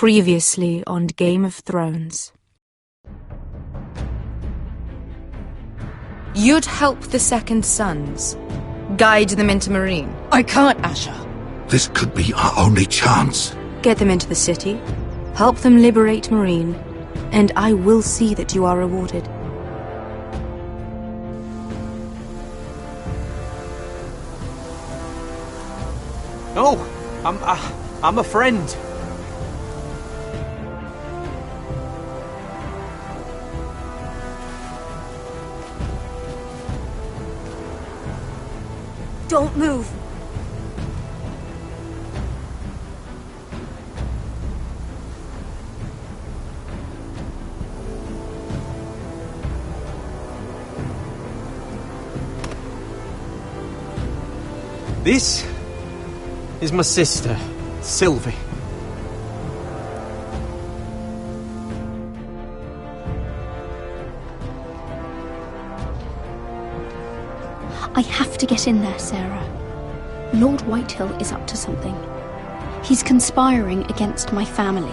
Previously on Game of Thrones. You'd help the Second Sons. Guide them into Meereen. I can't, Asha. This could be our only chance. Get them into the city. Help them liberate Meereen. And I will see that you are rewarded. No, I'm a friend. Don't move. This is my sister, Sylvie. I have to get in there, Sarah. Lord Whitehill is up to something. He's conspiring against my family,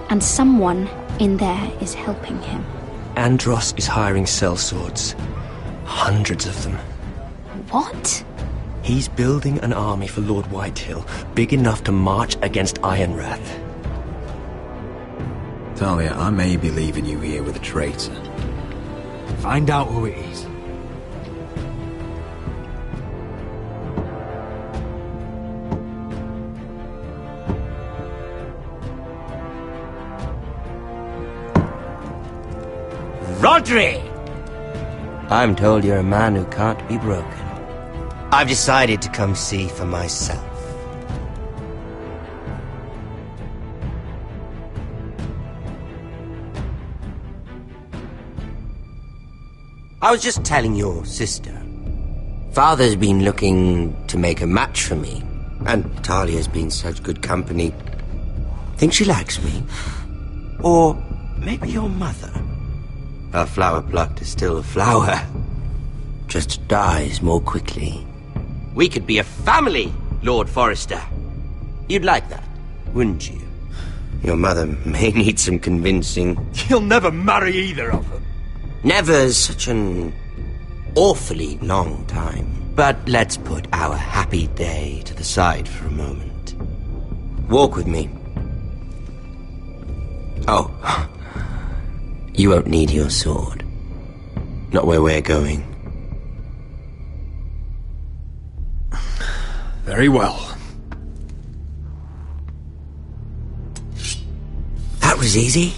and someone in there is helping him. Andros is hiring sellswords. Hundreds of them. What? He's building an army for Lord Whitehill, big enough to march against Ironrath. Talia, I may be leaving you here with a traitor. Find out who it is. Rodri! I'm told you're a man who can't be broken. I've decided to come see for myself. I was just telling your sister. Father's been looking to make a match for me, and Talia's been such good company. Think she likes me? Or maybe your mother? A flower plucked is still a flower. Just dies more quickly. We could be a family, Lord Forrester. You'd like that, wouldn't you? Your mother may need some convincing. You'll never marry either of them. Never's such an awfully long time. But let's put our happy day to the side for a moment. Walk with me. Oh, you won't need your sword. Not where we're going. Very well. That was easy.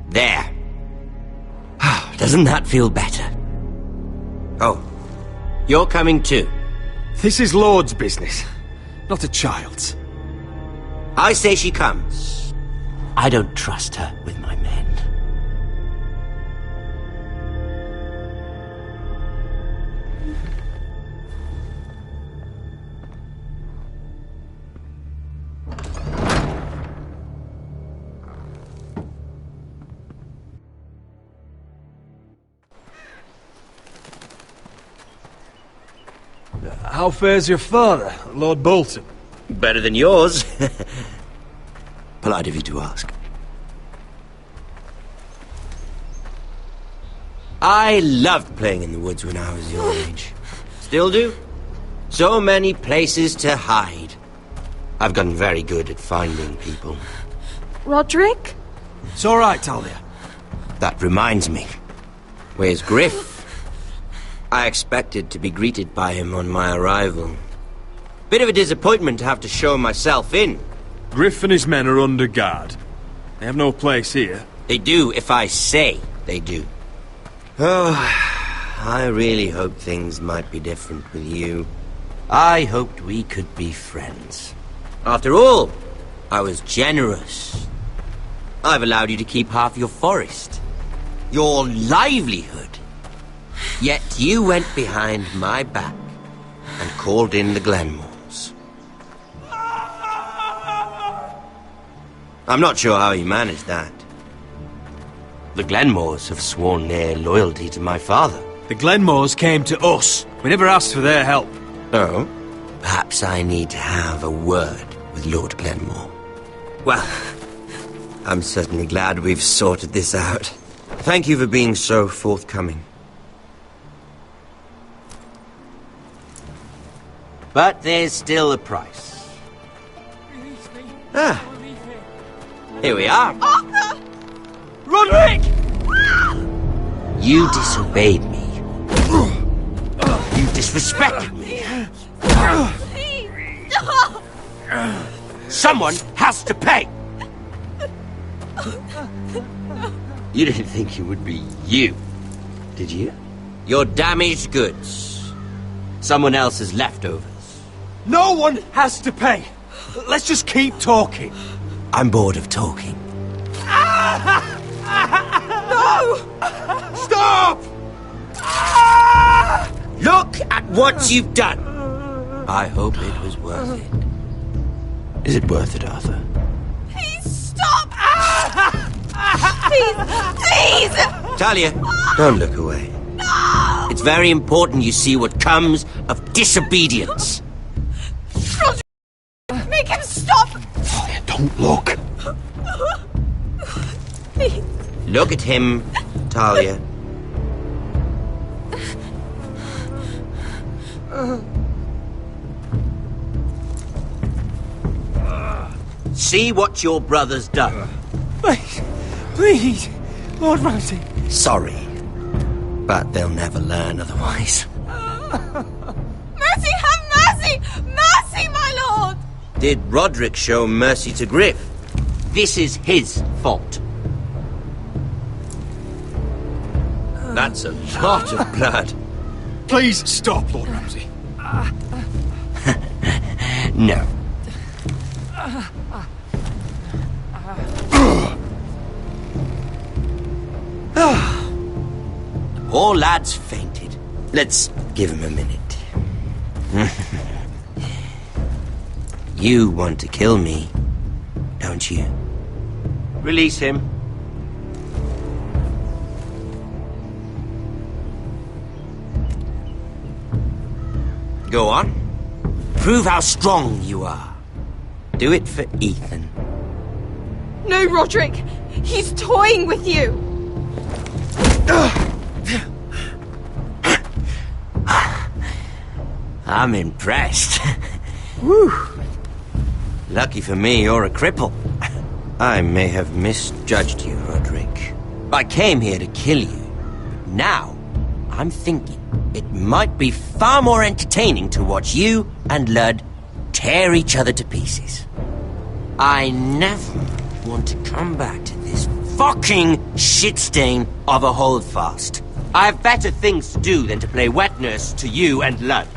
There. Doesn't that feel better? Oh, you're coming too. This is Lord's business, not a child's. I say she comes. I don't trust her with my men. How fares your father, Lord Bolton? Better than yours. Polite of you to ask. I loved playing in the woods when I was your age. Still do. So many places to hide. I've gotten very good at finding people. Roderick? It's all right, Talia. That reminds me. Where's Griff? I expected to be greeted by him on my arrival. Bit of a disappointment to have to show myself in. Griff and his men are under guard. They have no place here. They do if I say they do. Oh, I really hoped things might be different with you. I hoped we could be friends. After all, I was generous. I've allowed you to keep half your forest. Your livelihood. Yet you went behind my back and called in the Glenmores. I'm not sure how you managed that. The Glenmores have sworn their loyalty to my father. The Glenmores came to us. We never asked for their help. Oh? Perhaps I need to have a word with Lord Glenmore. Well, I'm certainly glad we've sorted this out. Thank you for being so forthcoming. But there's still a price. Ah, here we are. Arthur! Roderick! You disobeyed me. You disrespected me. Please! Stop! Someone has to pay! You didn't think it would be you, did you? Your damaged goods. Someone else's leftovers. No one has to pay. Let's just keep talking. I'm bored of talking. No! Stop! Look at what you've done! I hope it was worth it. Is it worth it, Arthur? Please stop! Please! Please! Talia, don't look away. No! It's very important you see what comes of disobedience. Roderick! Make him stop! Talia, don't look. Please. Look at him, Talia. See what your brother's done. Please, Lord Ramsay. Sorry, but they'll never learn otherwise. Mercy, have mercy! Mercy, my lord! Did Roderick show mercy to Griff? This is his fault. That's a lot of blood. Please stop, Lord Ramsay. No. The poor lad's fainted. Let's give him a minute. You want to kill me, don't you? Release him. Go on. Prove how strong you are. Do it for Ethan. No, Roderick! He's toying with you! I'm impressed. Whew. Lucky for me, you're a cripple. I may have misjudged you, Roderick. I came here to kill you. But now, I'm thinking it might be far more entertaining to watch you and Ludd tear each other to pieces. I never want to come back to this fucking shit stain of a holdfast. I have better things to do than to play wet nurse to you and Ludd.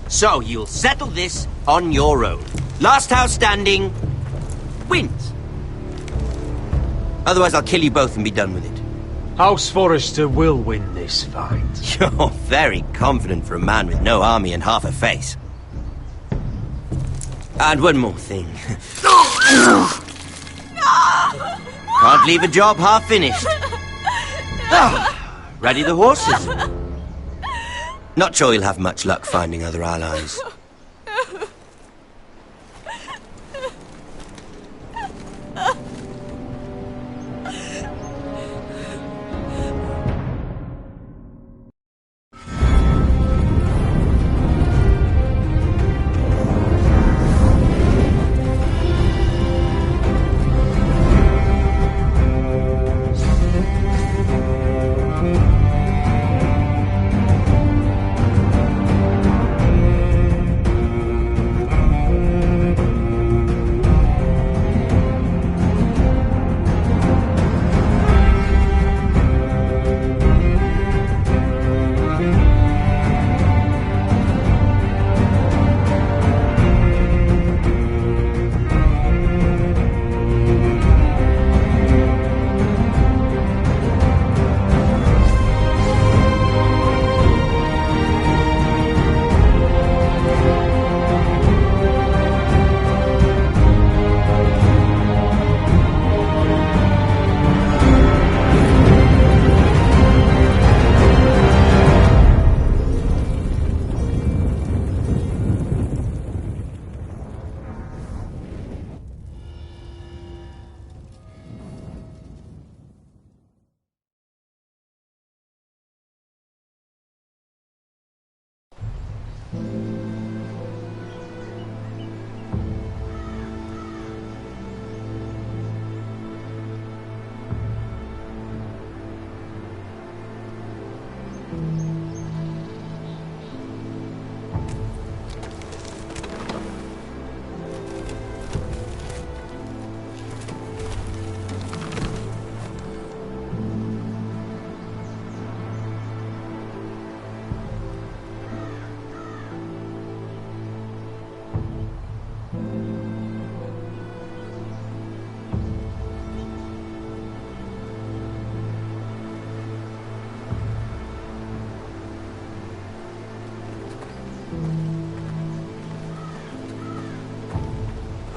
So you'll settle this on your own. Last house standing wins. Otherwise I'll kill you both and be done with it. House Forrester will win this fight. You're very confident for a man with no army and half a face. And one more thing. Can't leave a job half finished. Ready the horses? Not sure you'll have much luck finding other allies.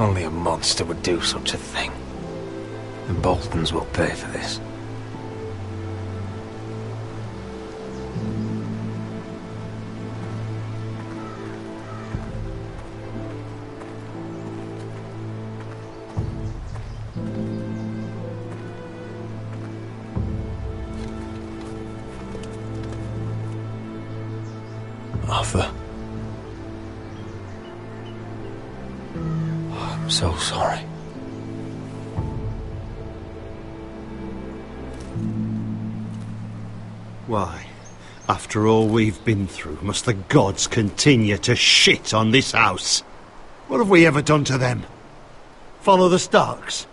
Only a monster would do such a thing. The Boltons will pay for this. Arthur. I'm so sorry. Why, after all we've been through, must the gods continue to shit on this house? What have we ever done to them? Follow the Starks?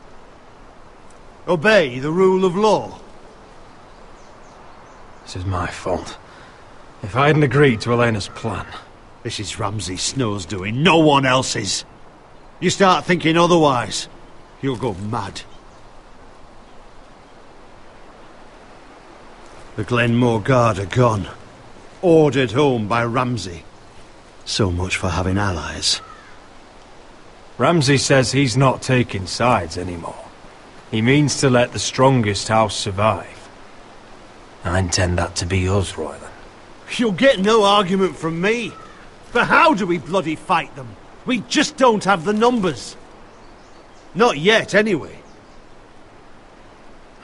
Obey the rule of law? This is my fault. If I hadn't agreed to Elena's plan... This is Ramsay Snow's doing, no one else's. You start thinking otherwise, you'll go mad. The Glenmore Guard are gone. Ordered home by Ramsay. So much for having allies. Ramsay says he's not taking sides anymore. He means to let the strongest house survive. I intend that to be us, Royland. You'll get no argument from me. But how do we bloody fight them? We just don't have the numbers. Not yet, anyway.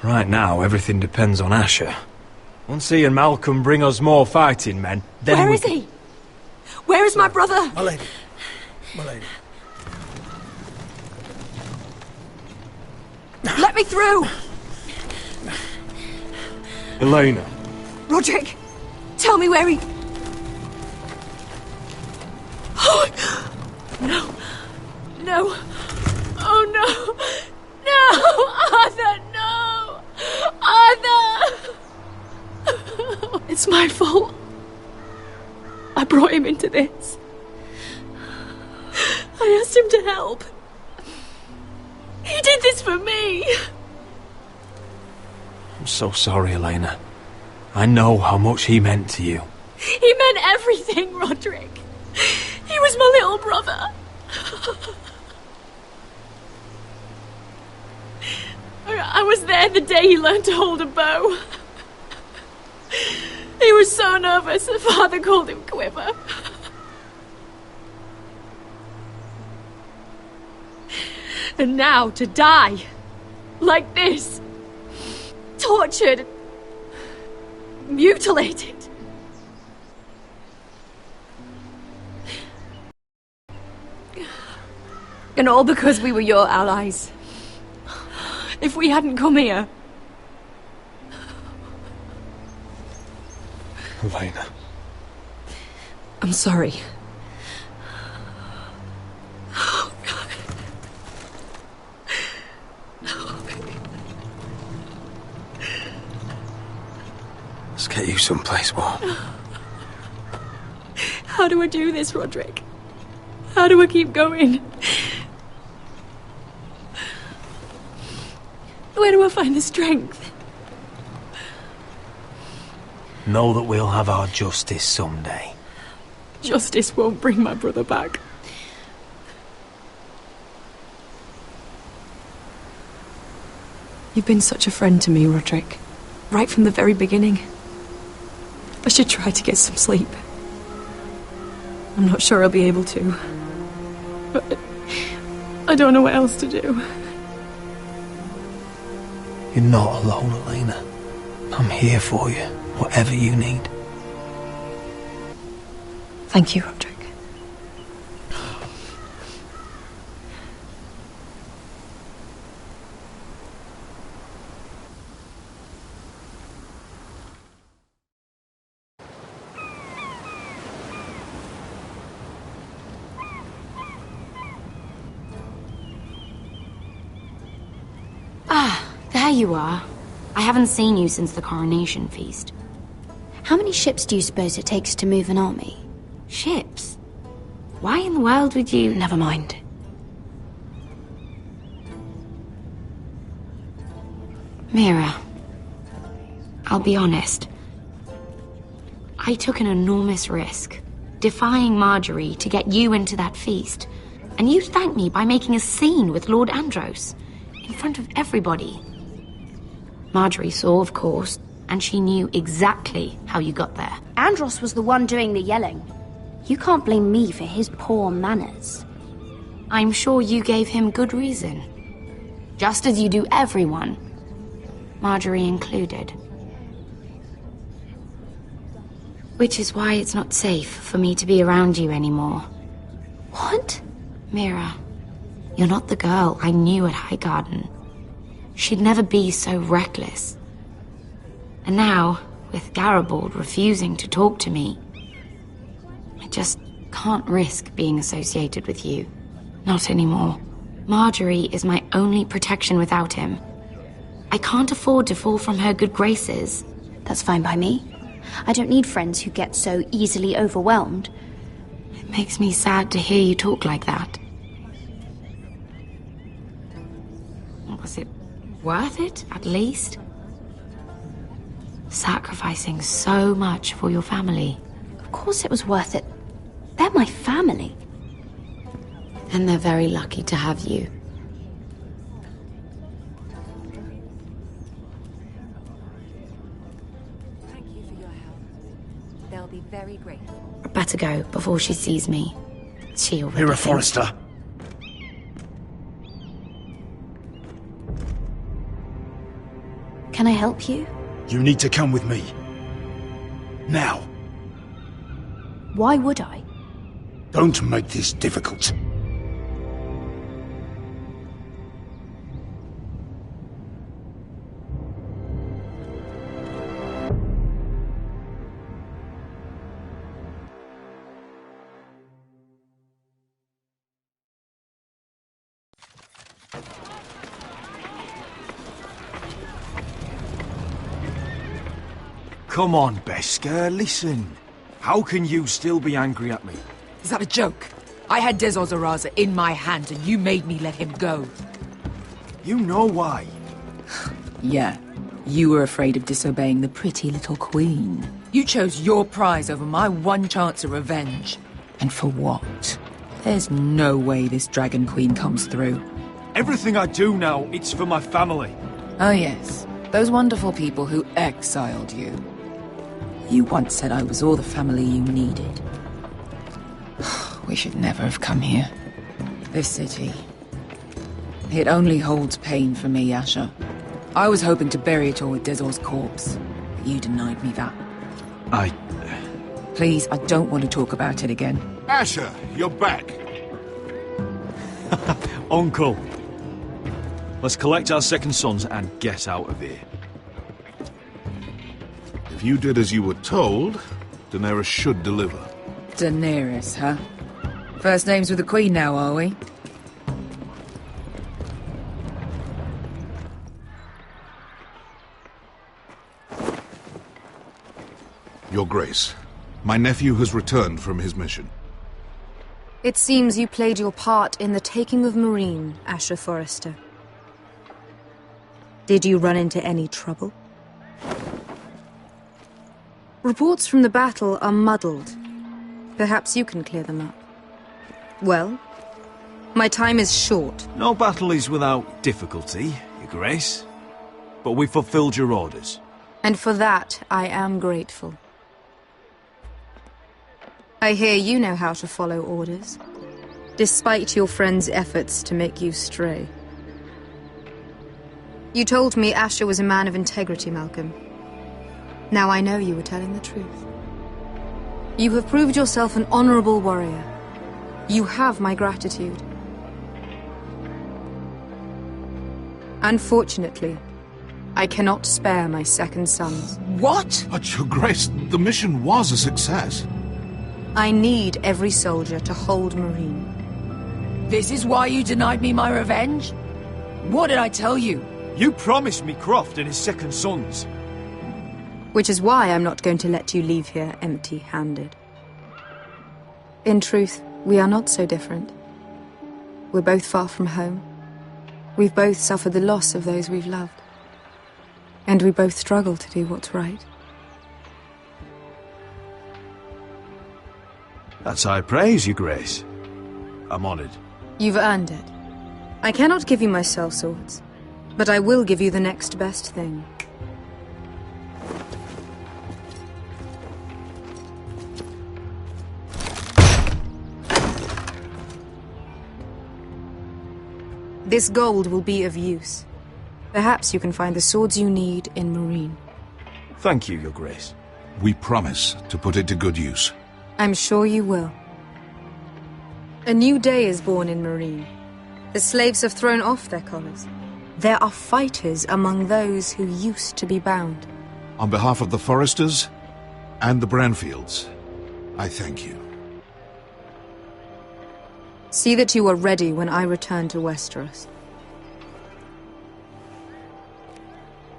Right now, everything depends on Asher. Once he and Malcolm bring us more fighting men, then Where is he? Where is my brother? My lady. My lady. Let me through! Elena. Roderick, tell me where he... Oh, no. No. Oh, no. No! Arthur, no! Arthur! It's my fault. I brought him into this. I asked him to help. He did this for me. I'm so sorry, Elena. I know how much he meant to you. He meant everything, Roderick. He was my little brother. I was there the day he learned to hold a bow. He was so nervous, the father called him Quiver. And now to die, like this, tortured, mutilated. And all because we were your allies. If we hadn't come here... Elena. I'm sorry. Let's get you someplace warm. How do I do this, Roderick? How do I keep going? Where do I find the strength? Know that we'll have our justice someday. Justice won't bring my brother back. You've been such a friend to me, Roderick. Right from the very beginning. I should try to get some sleep. I'm not sure I'll be able to. But I don't know what else to do. You're not alone, Elena. I'm here for you, whatever you need. Thank you, Roderick. There you are. I haven't seen you since the coronation feast. How many ships do you suppose it takes to move an army? Ships? Why in the world would you... Never mind. Mira, I'll be honest. I took an enormous risk, defying Marjorie to get you into that feast. And you thank me by making a scene with Lord Andros, in front of everybody. Marjorie saw, of course, and she knew exactly how you got there. Andros was the one doing the yelling. You can't blame me for his poor manners. I'm sure you gave him good reason. Just as you do everyone, Marjorie included. Which is why it's not safe for me to be around you anymore. What? Mira, you're not the girl I knew at Highgarden. She'd never be so reckless. And now, with Garibald refusing to talk to me, I just can't risk being associated with you. Not anymore. Marjorie is my only protection without him. I can't afford to fall from her good graces. That's fine by me. I don't need friends who get so easily overwhelmed. It makes me sad to hear you talk like that. Was it worth it, at least? Sacrificing so much for your family. Of course it was worth it. They're my family. And they're very lucky to have you. Thank you for your help. They'll be very grateful. Better go before she sees me. She already Mira thinks- Forrester. Can I help you? You need to come with me. Now. Why would I? Don't make this difficult. Come on, Beskar, listen. How can you still be angry at me? Is that a joke? I had Dezor Zaraza in my hand and you made me let him go. You know why. Yeah, you were afraid of disobeying the pretty little queen. You chose your prize over my one chance of revenge. And for what? There's no way this Dragon Queen comes through. Everything I do now, it's for my family. Oh yes, those wonderful people who exiled you. You once said I was all the family you needed. We should never have come here. This city. It only holds pain for me, Asher. I was hoping to bury it all with Dezor's corpse, but you denied me that. Please, I don't want to talk about it again. Asher, you're back. Uncle. Let's collect our second sons and get out of here. If you did as you were told, Daenerys should deliver. Daenerys, huh? First names with the Queen now, are we? Your Grace, my nephew has returned from his mission. It seems you played your part in the taking of Marine, Asher Forrester. Did you run into any trouble? Reports from the battle are muddled. Perhaps you can clear them up. Well, my time is short. No battle is without difficulty, Your Grace. But we fulfilled your orders. And for that, I am grateful. I hear you know how to follow orders, despite your friend's efforts to make you stray. You told me Asher was a man of integrity, Malcolm. Now I know you were telling the truth. You have proved yourself an honorable warrior. You have my gratitude. Unfortunately, I cannot spare my second sons. What? But, Your Grace, the mission was a success. I need every soldier to hold Marine. This is why you denied me my revenge? What did I tell you? You promised me Croft and his second sons. Which is why I'm not going to let you leave here empty-handed. In truth, we are not so different. We're both far from home. We've both suffered the loss of those we've loved. And we both struggle to do what's right. That's high praise, Your Grace. I'm honored. You've earned it. I cannot give you my sellswords, but I will give you the next best thing. This gold will be of use. Perhaps you can find the swords you need in Marine. Thank you, Your Grace. We promise to put it to good use. I'm sure you will. A new day is born in Marine. The slaves have thrown off their collars. There are fighters among those who used to be bound. On behalf of the Foresters and the Branfields, I thank you. See that you are ready when I return to Westeros.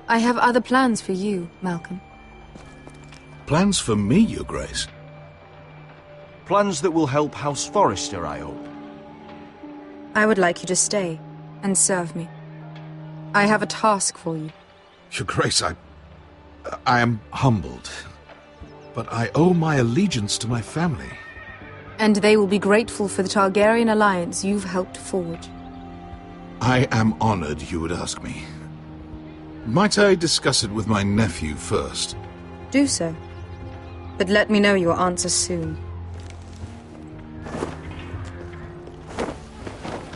I have other plans for you, Malcolm. Plans for me, Your Grace? Plans that will help House Forrester, I hope. I would like you to stay and serve me. I have a task for you. Your Grace, I am humbled, but I owe my allegiance to my family. And they will be grateful for the Targaryen alliance you've helped forge. I am honored you would ask me. Might I discuss it with my nephew first? Do so. But let me know your answer soon.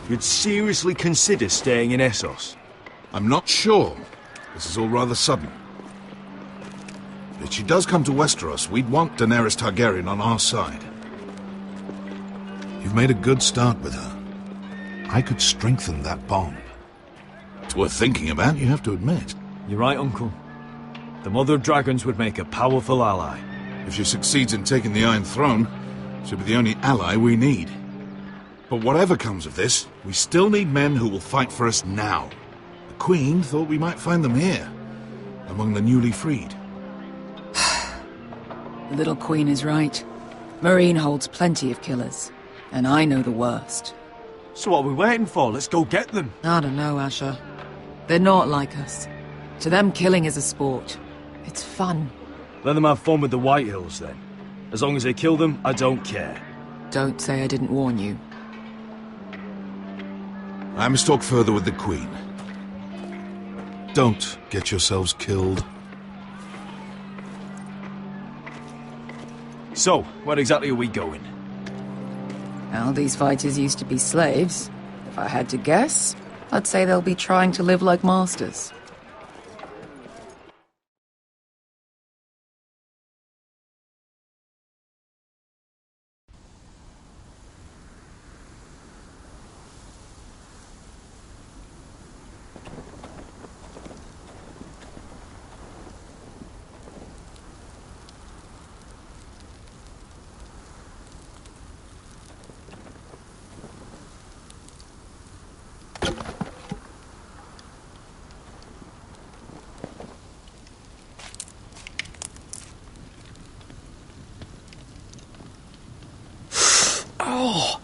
You'd seriously consider staying in Essos? I'm not sure. This is all rather sudden. If she does come to Westeros, we'd want Daenerys Targaryen on our side. You've made a good start with her. I could strengthen that bond. It's worth thinking about, you have to admit. You're right, Uncle. The Mother of Dragons would make a powerful ally. If she succeeds in taking the Iron Throne, she'll be the only ally we need. But whatever comes of this, we still need men who will fight for us now. The Queen thought we might find them here, among the newly freed. The little Queen is right. Marine holds plenty of killers, and I know the worst. So what are we waiting for? Let's go get them. I don't know, Asher. They're not like us. To them, killing is a sport. It's fun. Let them have fun with the Whitehills, then. As long as they kill them, I don't care. Don't say I didn't warn you. I must talk further with the Queen. Don't get yourselves killed. So, where exactly are we going? Well, these fighters used to be slaves. If I had to guess, I'd say they'll be trying to live like masters. Oh!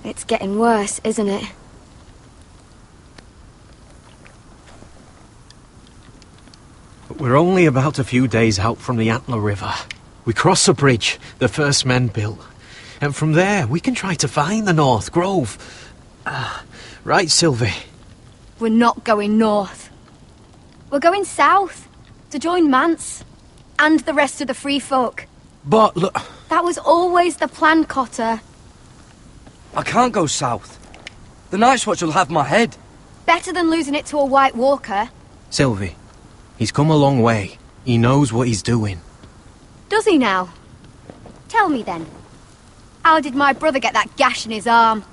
It's getting worse, isn't it? We're only about a few days out from the Antler River. We cross the bridge the first men built. And from there, we can try to find the North Grove. Right, Sylvie? We're not going north. We're going south, to join Mance, and the rest of the free folk. But look... That was always the plan, Cotter. I can't go south. The Night's Watch will have my head. Better than losing it to a White Walker. Sylvie, he's come a long way. He knows what he's doing. Does he now? Tell me then. How did my brother get that gash in his arm?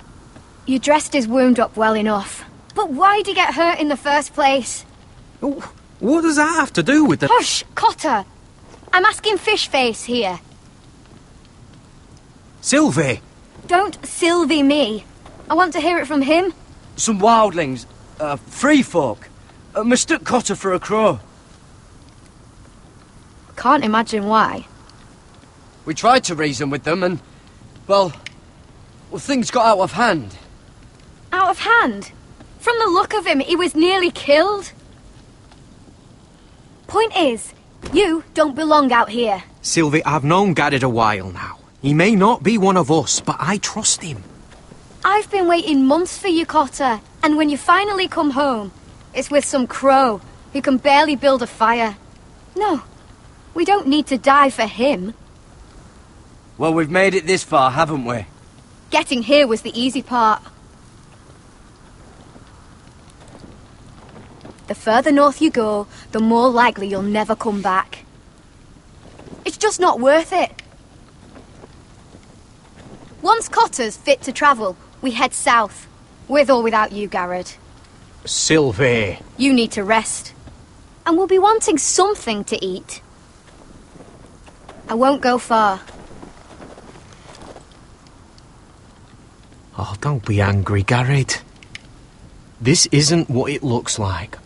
You dressed his wound up well enough. But why'd he get hurt in the first place? What does that have to do with the... Hush, Cotter! I'm asking Fishface here. Sylvie! Don't Sylvie me. I want to hear it from him. Some wildlings, free folk, mistook Cotter for a crow. Can't imagine why. We tried to reason with them and, well, things got out of hand. Out of hand? From the look of him, he was nearly killed. Point is, you don't belong out here. Sylvie, I've known Garrett a while now. He may not be one of us, but I trust him. I've been waiting months for you, Cotter. And when you finally come home, it's with some crow who can barely build a fire. No, we don't need to die for him. Well, we've made it this far, haven't we? Getting here was the easy part. The further north you go, the more likely you'll never come back. It's just not worth it. Once Cotter's fit to travel, we head south. With or without you, Garrett. Sylvie. You need to rest. And we'll be wanting something to eat. I won't go far. Oh, don't be angry, Garrett. This isn't what it looks like.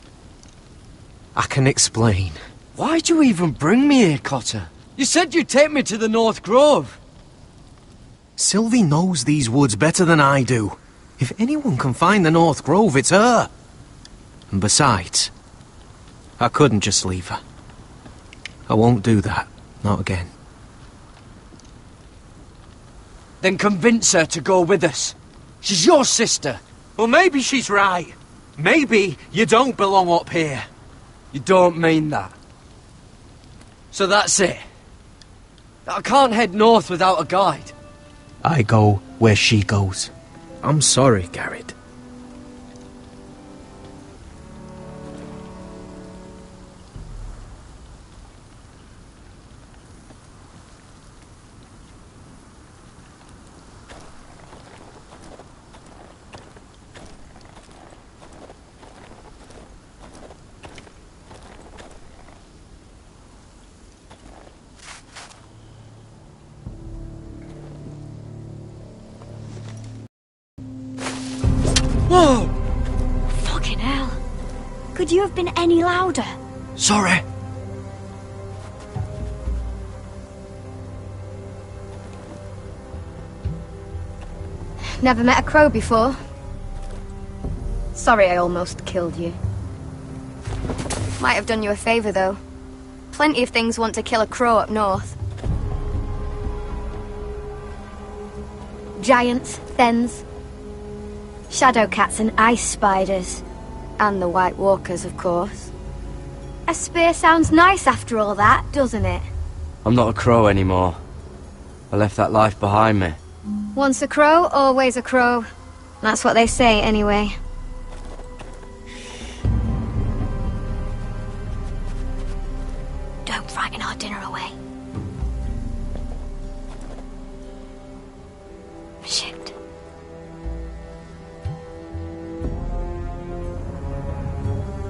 I can explain. Why'd you even bring me here, Cotter? You said you'd take me to the North Grove. Sylvie knows these woods better than I do. If anyone can find the North Grove, it's her. And besides, I couldn't just leave her. I won't do that. Not again. Then convince her to go with us. She's your sister. Well, maybe she's right. Maybe you don't belong up here. You don't mean that. So that's it. I can't head north without a guide. I go where she goes. I'm sorry, Garrett. Whoa! Fucking hell. Could you have been any louder? Sorry. Never met a crow before. Sorry I almost killed you. Might have done you a favour, though. Plenty of things want to kill a crow up north. Giants, thens, shadow cats and ice spiders. And the White Walkers, of course. A spear sounds nice after all that, doesn't it? I'm not a crow anymore. I left that life behind me. Once a crow, always a crow. That's what they say, anyway. Don't frighten our dinner away. Shit.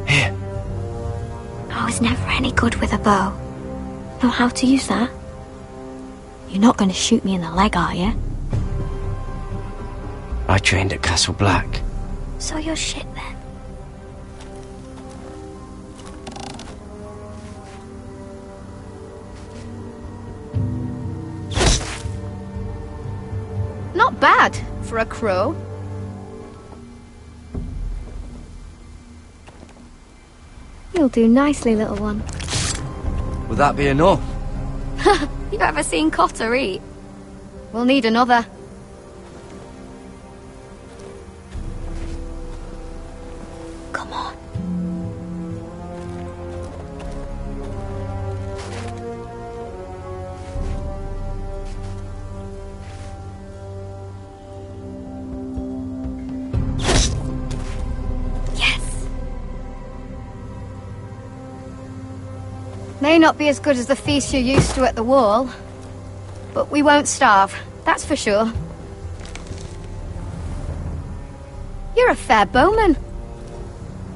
Here. I was never any good with a bow. Know how to use that? You're not going to shoot me in the leg, are you? I trained at Castle Black. So you're shit then. Not bad for a crow. You'll do nicely, little one. Would that be enough? You ever seen Cotter eat? We'll need another. Come on. Yes. May not be as good as the feast you're used to at the wall, but we won't starve, that's for sure. You're a fair bowman.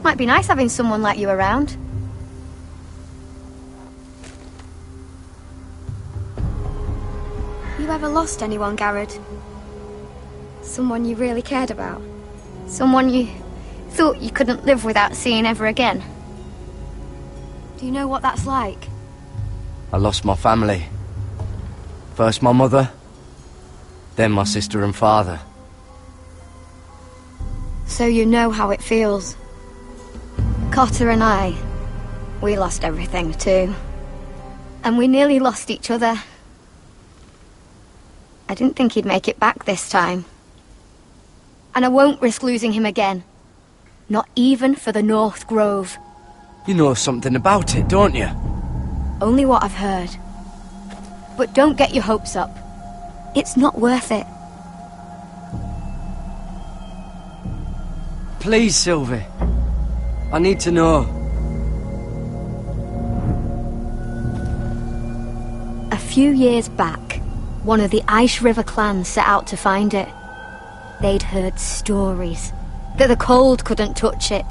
Might be nice having someone like you around. You ever lost anyone, Garrett? Someone you really cared about? Someone you thought you couldn't live without seeing ever again? Do you know what that's like? I lost my family. First my mother, then my sister and father. So you know how it feels. Cotter and I, we lost everything too. And we nearly lost each other. I didn't think he'd make it back this time. And I won't risk losing him again. Not even for the North Grove. You know something about it, don't you? Only what I've heard. But don't get your hopes up. It's not worth it. Please, Sylvie. I need to know. A few years back, one of the Ice River clans set out to find it. They'd heard stories that the cold couldn't touch it,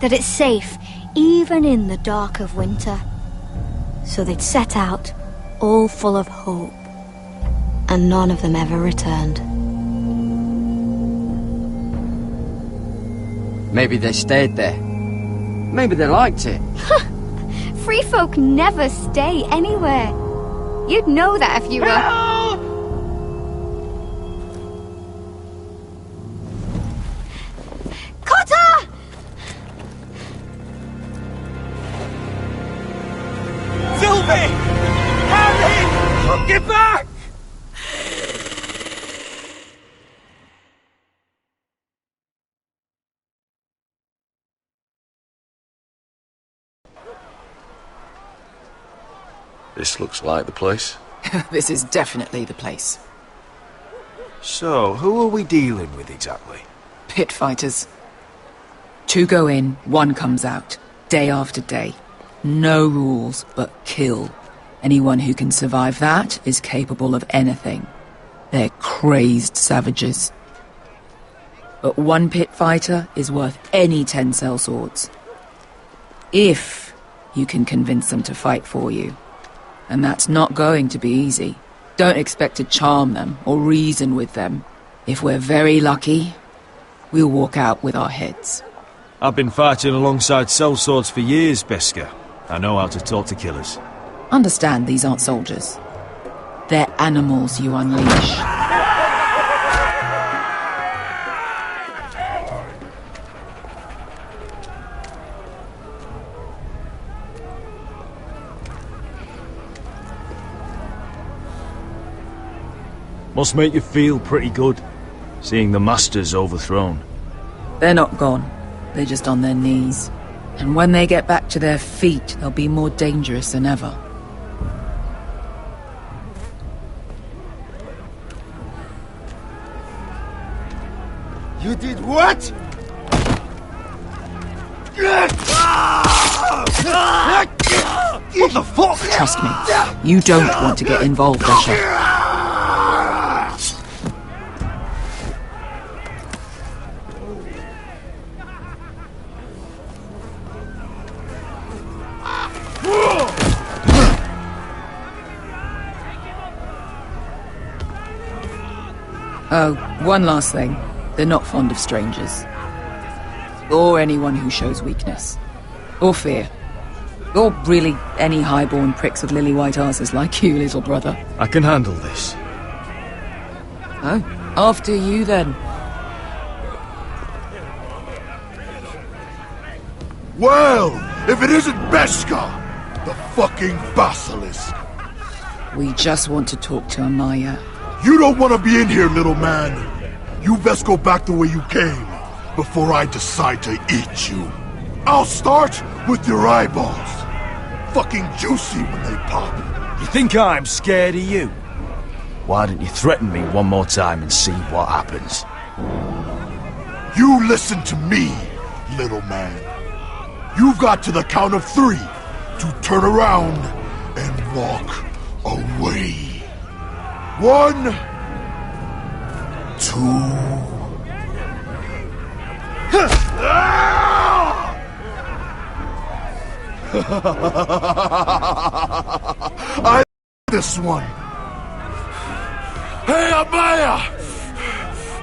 that it's safe even in the dark of winter. So they'd set out, all full of hope, and none of them ever returned. Maybe they stayed there. Maybe they liked it. Free folk never stay anywhere. You'd know that if you were... Cotter! Sylvie! Harry! Get back! This looks like the place. This is definitely the place. So, who are we dealing with exactly? Pit fighters. 2 go in, 1 comes out. Day after day. No rules, but kill. Anyone who can survive that is capable of anything. They're crazed savages. But 1 pit fighter is worth any 10 sellswords. If you can convince them to fight for you. And that's not going to be easy. Don't expect to charm them or reason with them. If we're very lucky, we'll walk out with our heads. I've been fighting alongside sellswords for years, Beskar. I know how to talk to killers. Understand these aren't soldiers. They're animals you unleash. Must make you feel pretty good, seeing the Masters overthrown. They're not gone. They're just on their knees. And when they get back to their feet, they'll be more dangerous than ever. You did what? What the fuck? Trust me, you don't want to get involved, Usher. Oh, one last thing. They're not fond of strangers. Or anyone who shows weakness. Or fear. Or really any highborn pricks with lily-white asses like you, little brother. I can handle this. Oh, after you then. Well, if it isn't Beskar, the fucking basilisk. We just want to talk to Amaya. You don't want to be in here, little man. You best go back the way you came, before I decide to eat you. I'll start with your eyeballs. Fucking juicy when they pop. You think I'm scared of you? Why don't you threaten me one more time and see what happens? You listen to me, little man. You've got to the count of 3 to turn around and walk away. 1, 2. I this one. Hey, Amaya!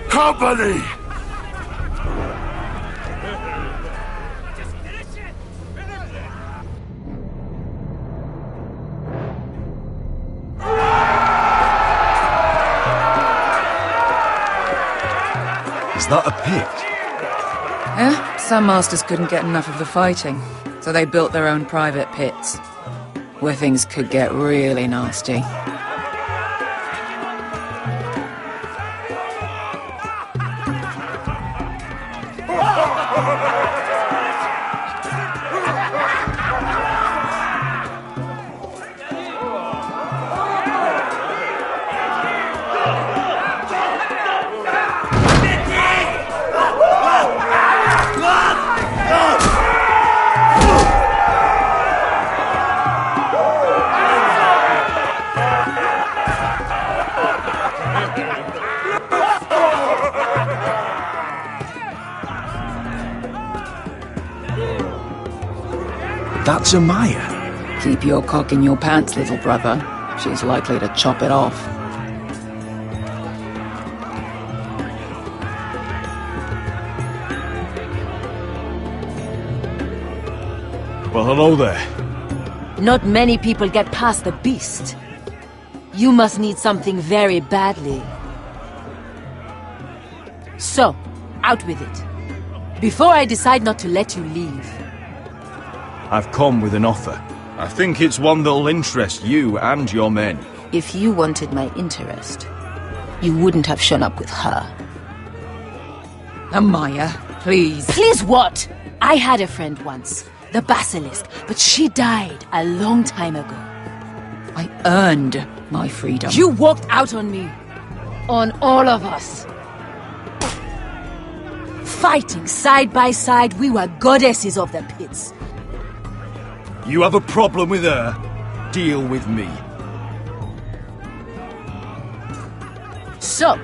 Company! Is that a pit? Yeah, some masters couldn't get enough of the fighting, so they built their own private pits. where things could get really nasty. That's Amaya. Keep your cock in your pants, little brother. She's likely to chop it off. Well, hello there. Not many people get past the beast. You must need something very badly. So, out with it. Before I decide not to let you leave. I've come with an offer. I think it's one that'll interest you and your men. If you wanted my interest, you wouldn't have shown up with her. Amaya, please. Please what? I had a friend once, the Basilisk, but she died a long time ago. I earned my freedom. You walked out on me. On all of us. Fighting side by side, we were goddesses of the pits. You have a problem with her? Deal with me. So,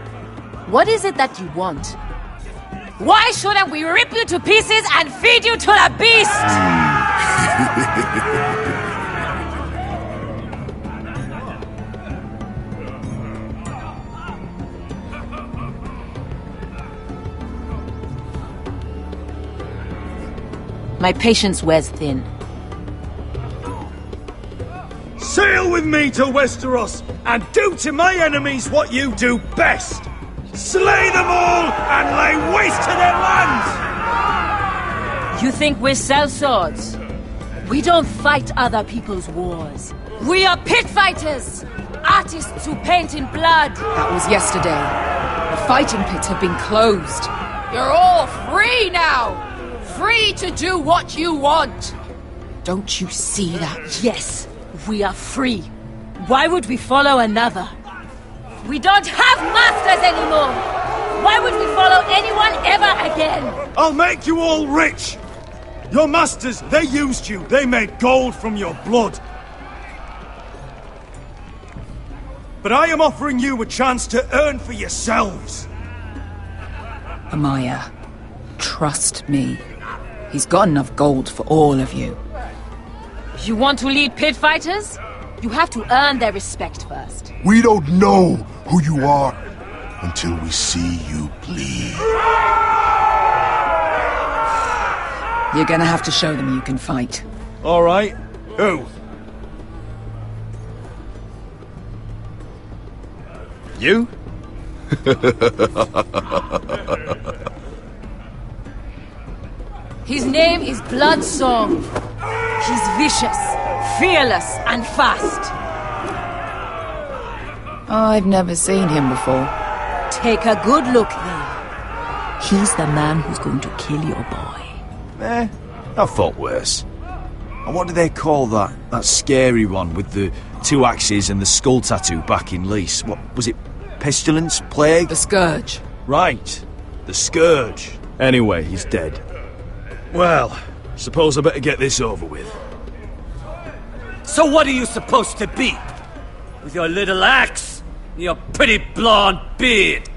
what is it that you want? Why shouldn't we rip you to pieces and feed you to the beast? My patience wears thin. Sail with me to Westeros and do to my enemies what you do best. Slay them all and lay waste to their lands! You think we sell swords? We don't fight other people's wars. We are pit fighters! Artists who paint in blood! That was yesterday. The fighting pits have been closed. You're all free now! Free to do what you want! Don't you see that? Yes, we are free. Why would we follow another? We don't have masters anymore! Why would we follow anyone ever again? I'll make you all rich! Your masters, they used you. They made gold from your blood. But I am offering you a chance to earn for yourselves. Amaya, trust me. He's got enough gold for all of you. You want to lead pit fighters? You have to earn their respect first. We don't know who you are until we see you bleed. You're gonna have to show them you can fight. All right. Who? You? His name is Bloodsong. He's vicious, fearless, and fast. I've never seen him before. Take a good look then. He's the man who's going to kill your boy. I thought worse. And what do they call that scary one with the 2 axes and the skull tattoo back in Lease? What was it? Pestilence? Plague? The Scourge. Right. The Scourge. Anyway, he's dead. Well, suppose I better get this over with. So what are you supposed to be? With your little axe and your pretty blonde beard?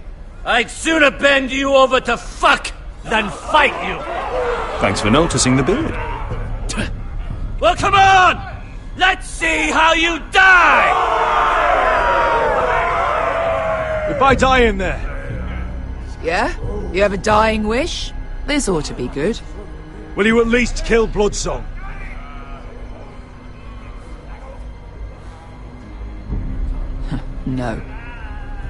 I'd sooner bend you over to fuck than fight you. Thanks for noticing the beard. Well, come on! Let's see how you die! If I die in there. Yeah? You have a dying wish? This ought to be good. Will you at least kill Bloodsong? No.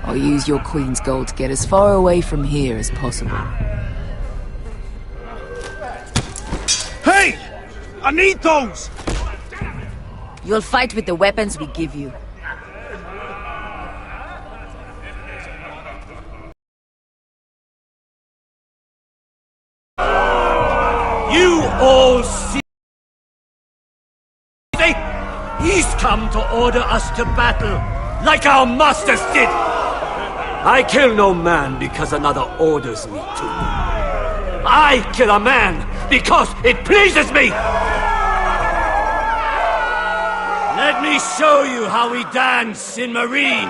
I'll use your queen's gold to get as far away from here as possible. Hey! I need those! You'll fight with the weapons we give you. You all see? He's come to order us to battle, like our masters did. I kill no man because another orders me to. I kill a man because it pleases me. Let me show you how we dance in Marine.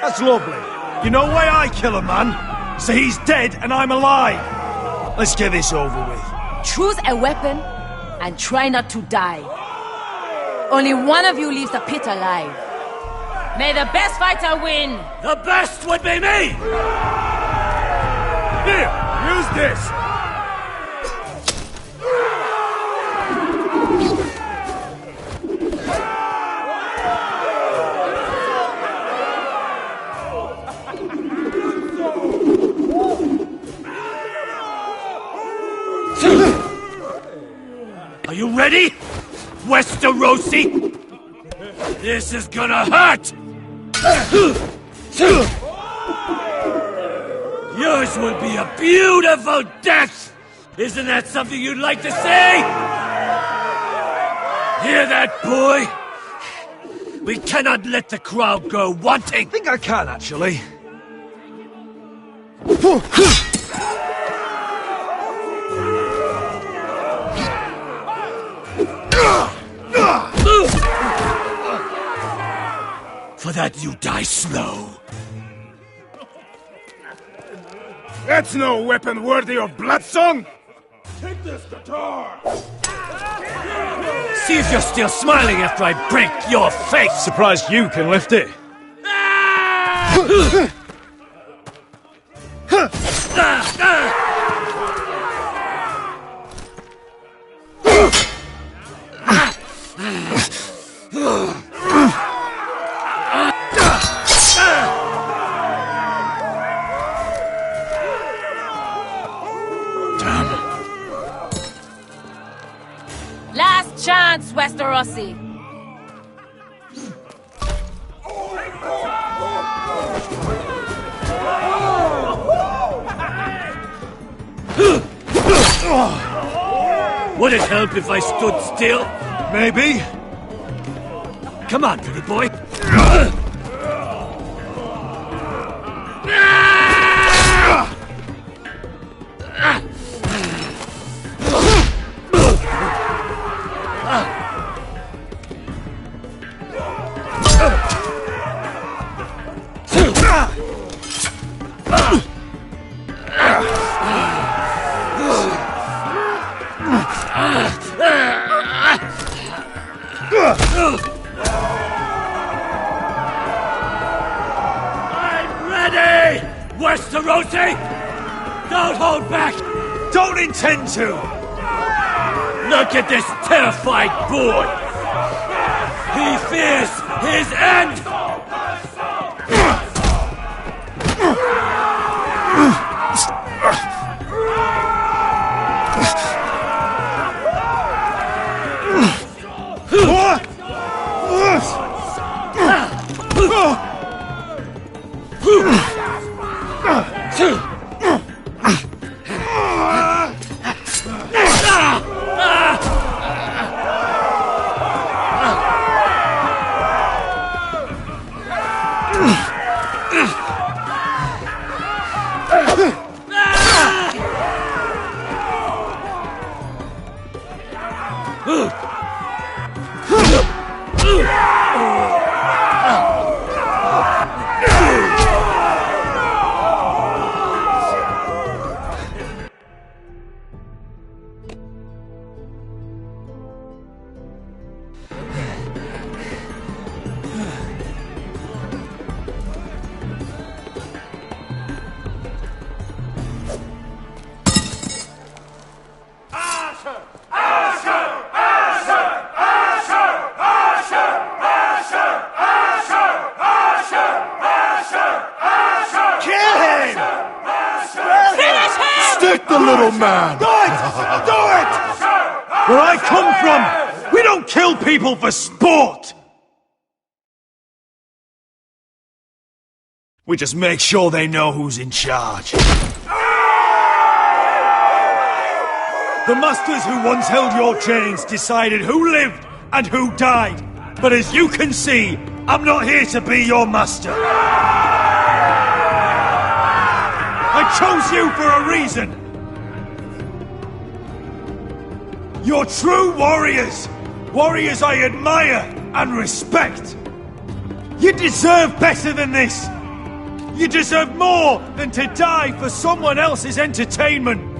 That's lovely. You know why I kill a man? So he's dead and I'm alive. Let's get this over with. Choose a weapon and try not to die. Only one of you leaves the pit alive. May the best fighter win! The best would be me! Here, use this! Are you ready, Westerosi? This is gonna hurt! Yours will be a beautiful death! Isn't that something you'd like to say? Hear that, boy? We cannot let the crowd go wanting! I think I can, actually. For that you die slow. That's no weapon worthy of Bloodsong! Take this guitar! See if you're still smiling after I break your face! Surprised you can lift it. Last chance, Westerosi. Would it help if I stood still? Maybe. Come on, pretty boy. I'm ready! Westerosi! Don't hold back! Don't intend to! Look at this terrified boy! He fears his end! Stick the little man! Do it! Do it! Where I come from, we don't don't kill people for sport! We just make sure they know who's in charge. The masters who once held your chains decided who lived and who died. But as you can see, I'm not here to be your master. I chose you for a reason. You're true warriors. Warriors I admire and respect. You deserve better than this. You deserve more than to die for someone else's entertainment.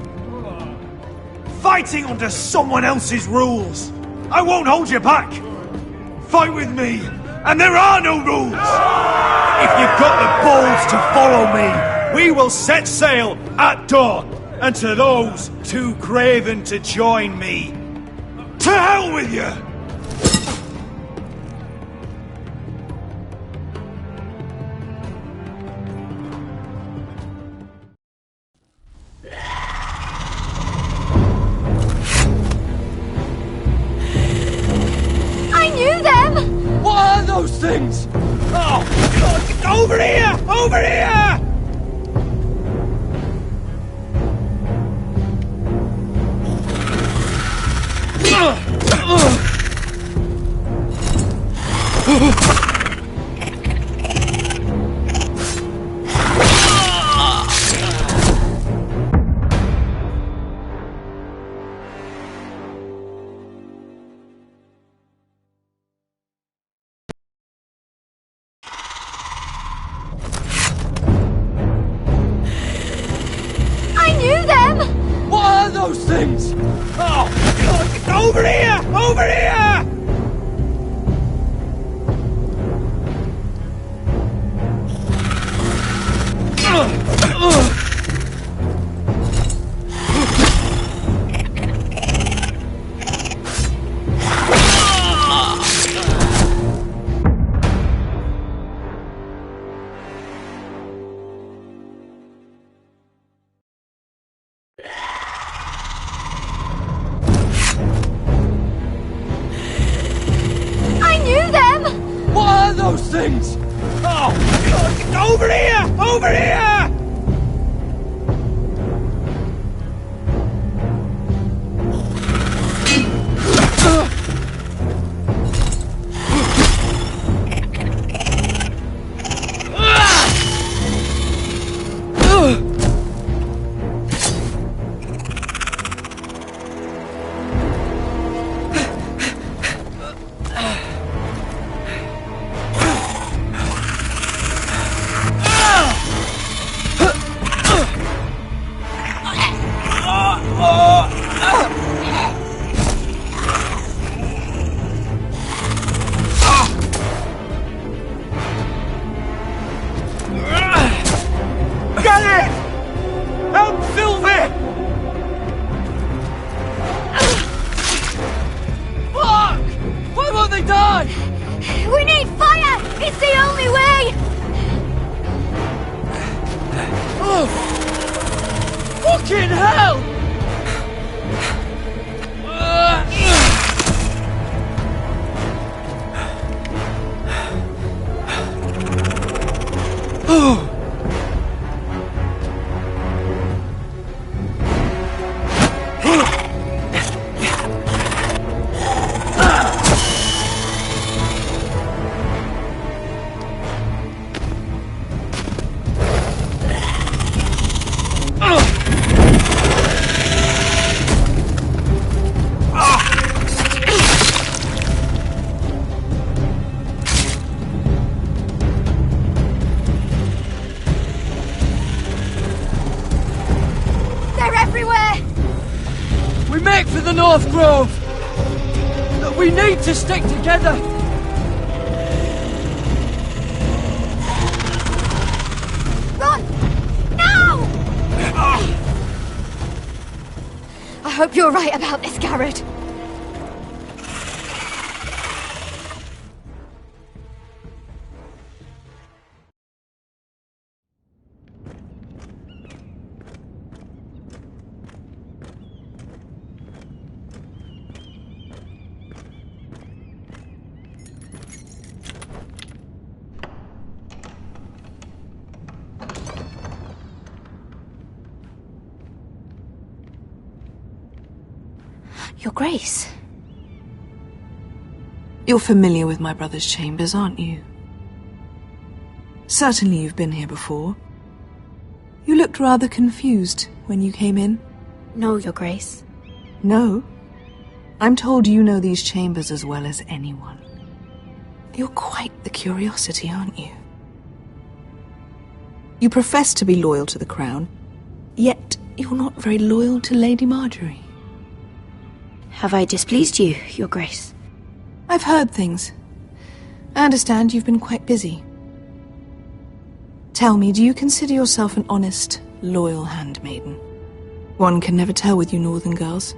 Fighting under someone else's rules. I won't hold you back. Fight with me, and there are no rules. If you've got the balls to follow me, we will set sail at dawn. And to those too craven to join me, to hell with you! What are those things? Oh, God, over here! Over here! What are those things? Oh, God, over here! Over here! What are those things? Oh, God, over here! Over here! Get it! Help Sylvie! Fuck! Why won't they die? We need fire! It's the only way! Oh! Fucking hell! Oh! We make for the North Grove! But we need to stick together! Run! Now! I hope you're right about this, Garrett. Your Grace. You're familiar with my brother's chambers, aren't you? Certainly you've been here before. You looked rather confused when you came in. No, Your Grace. No? I'm told you know these chambers as well as anyone. You're quite the curiosity, aren't you? You profess to be loyal to the crown, yet you're not very loyal to Lady Marjorie. Have I displeased you, Your Grace? I've heard things. I understand you've been quite busy. Tell me, do you consider yourself an honest, loyal handmaiden? One can never tell with you northern girls.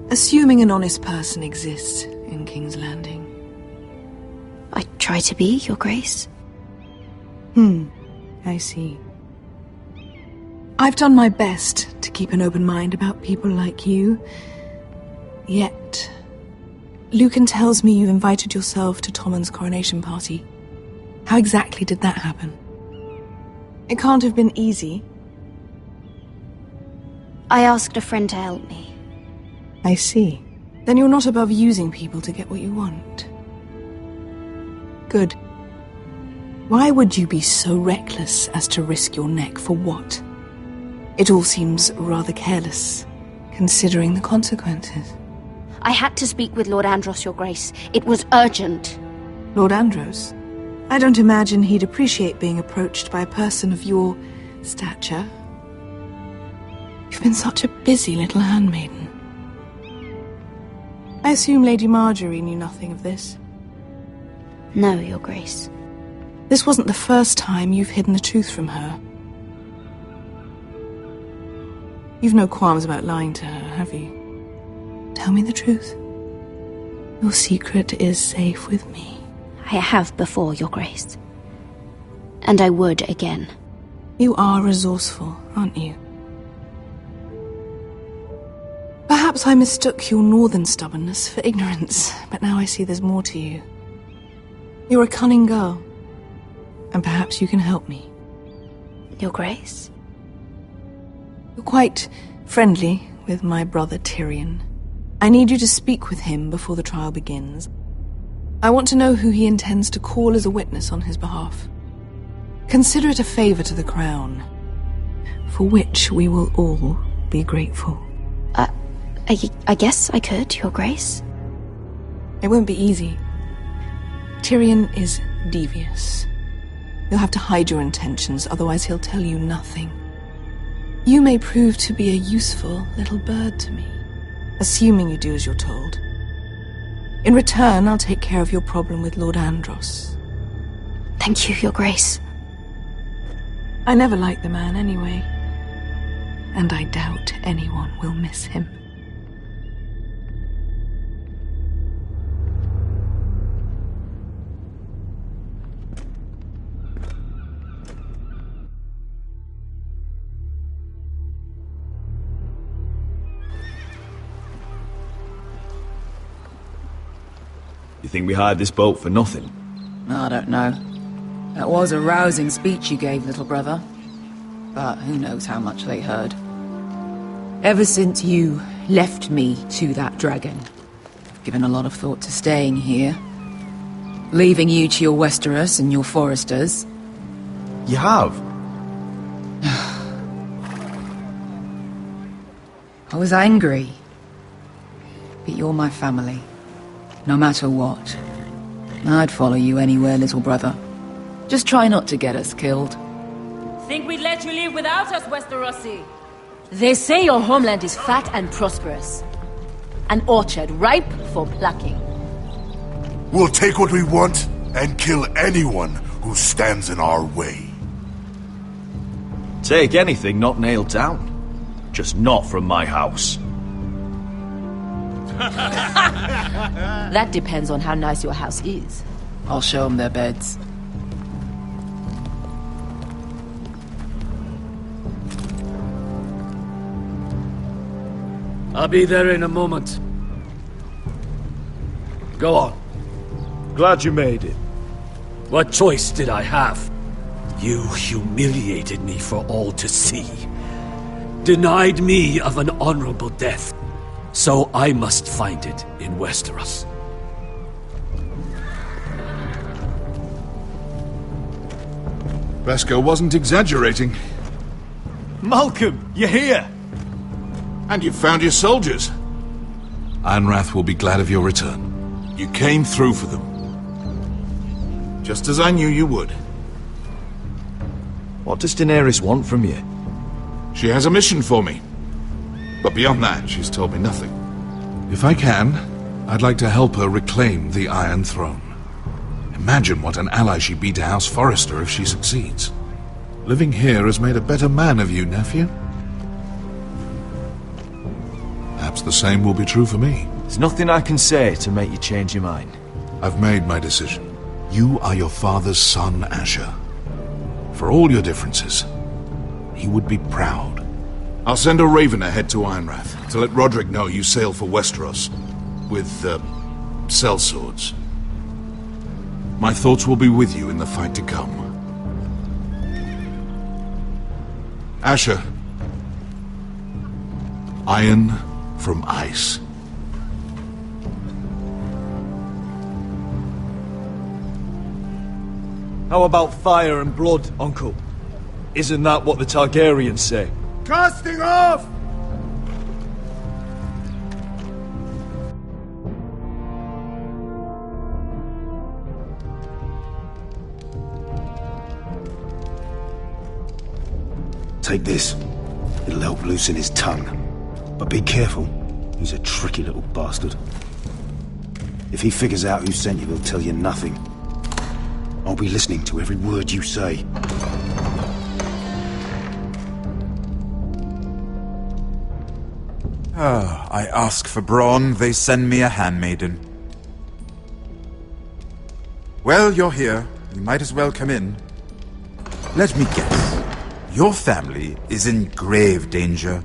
Assuming an honest person exists in King's Landing. I try to be, Your Grace. I see. I've done my best to keep an open mind about people like you. Yet, Lucan tells me you invited yourself to Tommen's coronation party. How exactly did that happen? It can't have been easy. I asked a friend to help me. I see. Then you're not above using people to get what you want. Good. Why would you be so reckless as to risk your neck for what? It all seems rather careless, considering the consequences. I had to speak with Lord Andros, Your Grace. It was urgent. Lord Andros? I don't imagine he'd appreciate being approached by a person of your stature. You've been such a busy little handmaiden. I assume Lady Marjorie knew nothing of this. No, Your Grace. This wasn't the first time you've hidden the truth from her. You've no qualms about lying to her, have you? Tell me the truth. Your secret is safe with me. I have before, Your Grace. And I would again. You are resourceful, aren't you? Perhaps I mistook your northern stubbornness for ignorance, but now I see there's more to you. You're a cunning girl, and perhaps you can help me. Your Grace? You're quite friendly with my brother Tyrion. I need you to speak with him before the trial begins. I want to know who he intends to call as a witness on his behalf. Consider it a favor to the crown, for which we will all be grateful. I guess I could, Your Grace. It won't be easy. Tyrion is devious. You'll have to hide your intentions, otherwise he'll tell you nothing. You may prove to be a useful little bird to me, assuming you do as you're told. In return, I'll take care of your problem with Lord Andros. Thank you, Your Grace. I never liked the man anyway, and I doubt anyone will miss him. You think we hired this boat for nothing? I don't know. That was a rousing speech you gave, little brother. But who knows how much they heard. Ever since you left me to that dragon, I've given a lot of thought to staying here. Leaving you to your Westeros and your Foresters. You have? I was angry. But you're my family. No matter what. I'd follow you anywhere, little brother. Just try not to get us killed. Think we'd let you leave without us, Westerosi? They say your homeland is fat and prosperous. An orchard ripe for plucking. We'll take what we want and kill anyone who stands in our way. Take anything not nailed down. Just not from my house. That depends on how nice your house is. I'll show them their beds. I'll be there in a moment. Go on. Glad you made it. What choice did I have? You humiliated me for all to see. Denied me of an honorable death. So I must find it in Westeros. Bresco wasn't exaggerating. Malcolm, you're here! And you've found your soldiers. Ironrath will be glad of your return. You came through for them. Just as I knew you would. What does Daenerys want from you? She has a mission for me. But beyond that, she's told me nothing. If I can, I'd like to help her reclaim the Iron Throne. Imagine what an ally she'd be to House Forrester if she succeeds. Living here has made a better man of you, nephew. Perhaps the same will be true for me. There's nothing I can say to make you change your mind. I've made my decision. You are your father's son, Asher. For all your differences, he would be proud. I'll send a raven ahead to Ironrath to let Roderick know you sail for Westeros with, sellswords. My thoughts will be with you in the fight to come. Asher. Iron from ice. How about fire and blood, Uncle? Isn't that what the Targaryens say? Casting off! Take this. It'll help loosen his tongue. But be careful. He's a tricky little bastard. If he figures out who sent you, he'll tell you nothing. I'll be listening to every word you say. I ask for brawn, they send me a handmaiden. Well, you're here. You might as well come in. Let me guess. Your family is in grave danger,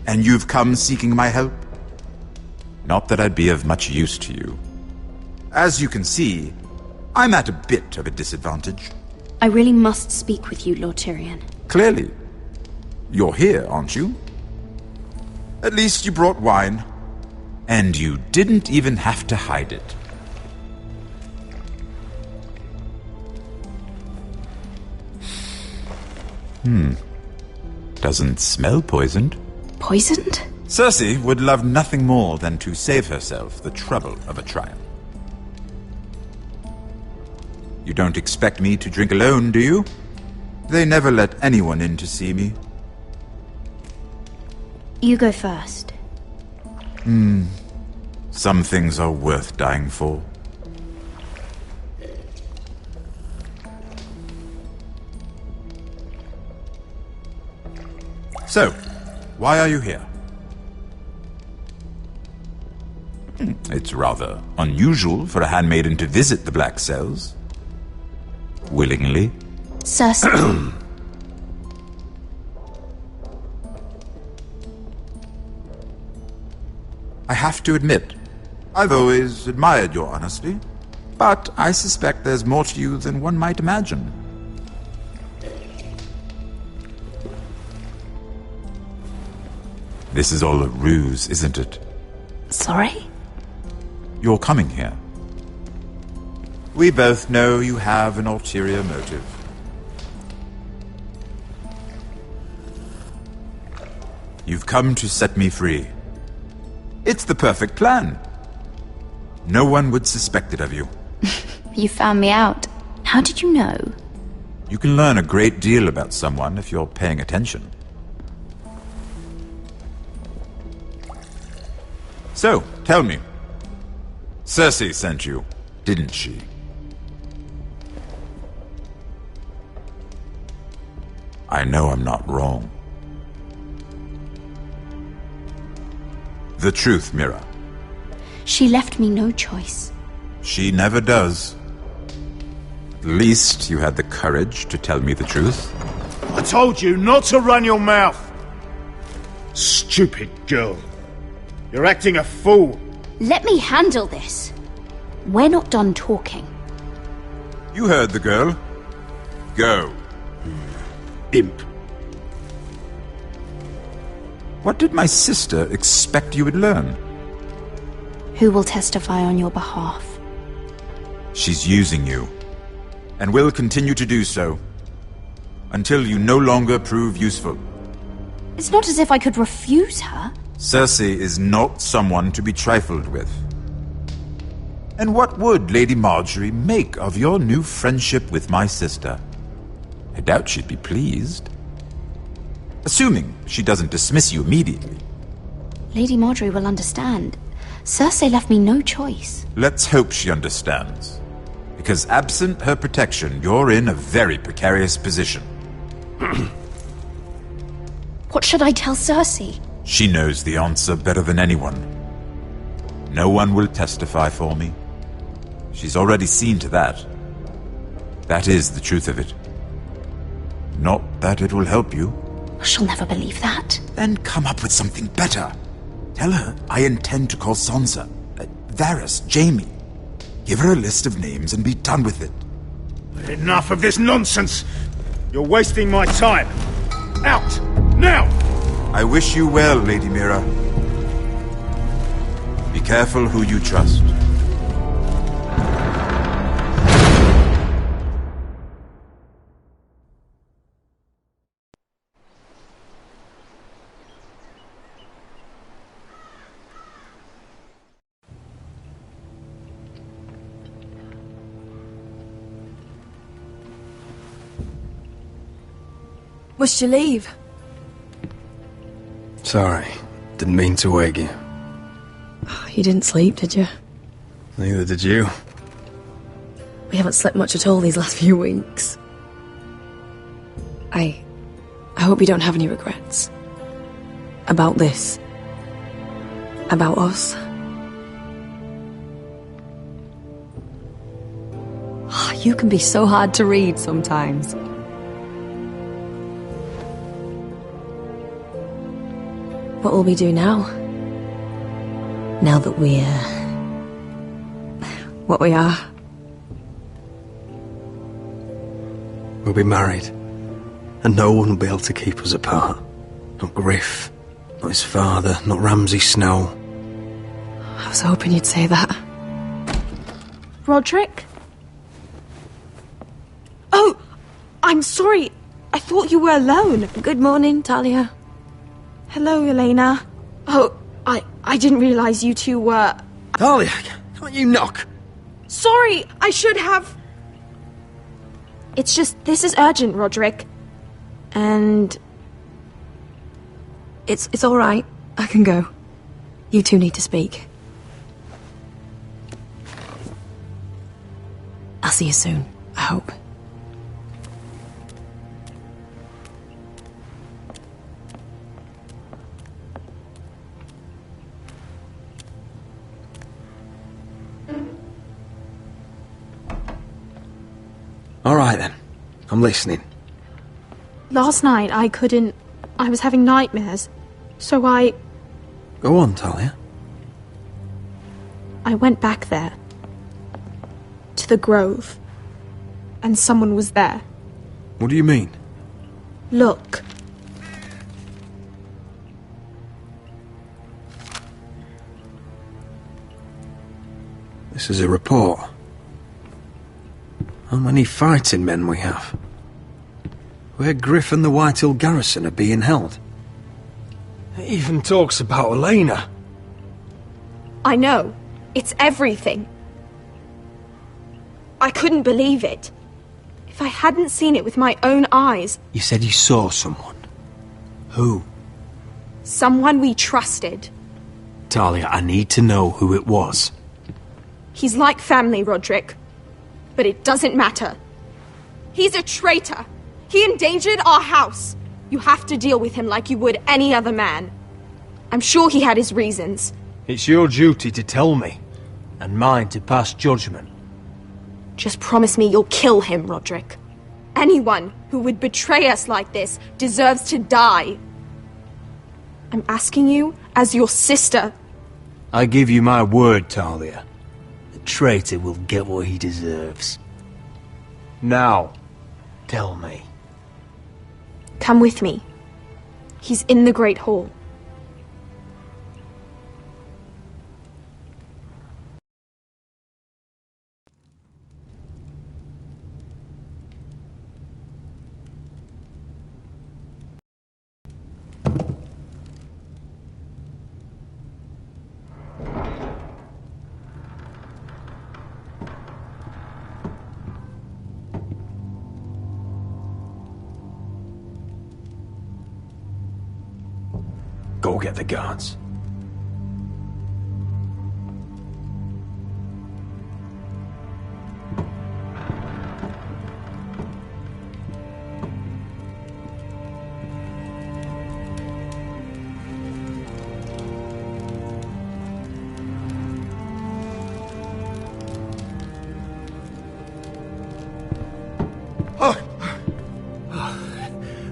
and you've come seeking my help? Not that I'd be of much use to you. As you can see, I'm at a bit of a disadvantage. I really must speak with you, Lord Tyrion. Clearly. You're here, aren't you? At least you brought wine. And you didn't even have to hide it. Doesn't smell poisoned. Poisoned? Cersei would love nothing more than to save herself the trouble of a trial. You don't expect me to drink alone, do you? They never let anyone in to see me. You go first. Some things are worth dying for. So, why are you here? It's rather unusual for a handmaiden to visit the Black Cells. Willingly. Cersei. I have to admit, I've always admired your honesty, but I suspect there's more to you than one might imagine. This is all a ruse, isn't it? Sorry? You're coming here. We both know you have an ulterior motive. You've come to set me free. It's the perfect plan. No one would suspect it of you. You found me out. How did you know? You can learn a great deal about someone if you're paying attention. So, tell me. Cersei sent you, didn't she? I know I'm not wrong. The truth, Mira. She left me no choice. She never does. At least you had the courage to tell me the truth. I told you not to run your mouth! Stupid girl. You're acting a fool. Let me handle this. We're not done talking. You heard the girl. Go. Imp. What did my sister expect you would learn? Who will testify on your behalf? She's using you, and will continue to do so, until you no longer prove useful. It's not as if I could refuse her. Cersei is not someone to be trifled with. And what would Lady Marjorie make of your new friendship with my sister? I doubt she'd be pleased. Assuming she doesn't dismiss you immediately. Lady Marjorie will understand. Cersei left me no choice. Let's hope she understands. Because absent her protection, you're in a very precarious position. What should I tell Cersei? She knows the answer better than anyone. No one will testify for me. She's already seen to that. That is the truth of it. Not that it will help you. She'll never believe that. Then come up with something better. Tell her I intend to call Sansa, Varys, Jaime. Give her a list of names and be done with it. Enough of this nonsense! You're wasting my time! Out! Now! I wish you well, Lady Mira. Be careful who you trust. Must you leave? Sorry, didn't mean to wake you. You didn't sleep, did you? Neither did you. We haven't slept much at all these last few weeks. I hope you don't have any regrets. About this. About us. You can be so hard to read sometimes. What will we do now? Now that we're... what we are? We'll be married. And no one will be able to keep us apart. Not Griff, not his father, not Ramsay Snow. I was hoping you'd say that. Roderick? Oh! I'm sorry. I thought you were alone. Good morning, Talia. Hello, Elena. Oh, I didn't realize you two were... Talia, can't you knock? Sorry, I should have... It's just, this is urgent, Roderick. And... It's all right. I can go. You two need to speak. I'll see you soon, I hope. All right, then. I'm listening. Last night, I was having nightmares. So I Go on, Talia. went back there. To the grove. And someone was there. What do you mean? Look. This is a report. How many fighting men we have? Where Griff and the Whitehill garrison are being held. It even talks about Elena. I know. It's everything. I couldn't believe it. If I hadn't seen it with my own eyes... You said you saw someone. Who? Someone we trusted. Talia, I need to know who it was. He's like family, Roderick. But it doesn't matter. He's a traitor. He endangered our house. You have to deal with him like you would any other man. I'm sure he had his reasons. It's your duty to tell me, and mine to pass judgment. Just promise me you'll kill him, Roderick. Anyone who would betray us like this deserves to die. I'm asking you as your sister. I give you my word, Talia. The traitor will get what he deserves. Now, tell me. Come with me. He's in the Great Hall. Go get the guards.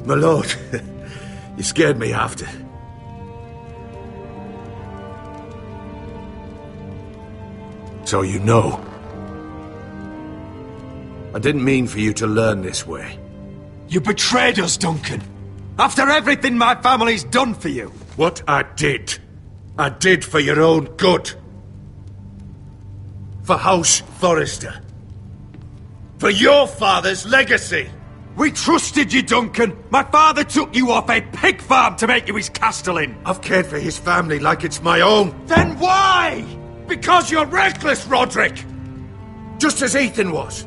My lord, you scared me after. So you know. I didn't mean for you to learn this way. You betrayed us, Duncan. After everything my family's done for you. What I did for your own good. For House Forrester. For your father's legacy. We trusted you, Duncan. My father took you off a pig farm to make you his castellan. I've cared for his family like it's my own. Then why? Because you're reckless, Roderick! Just as Ethan was.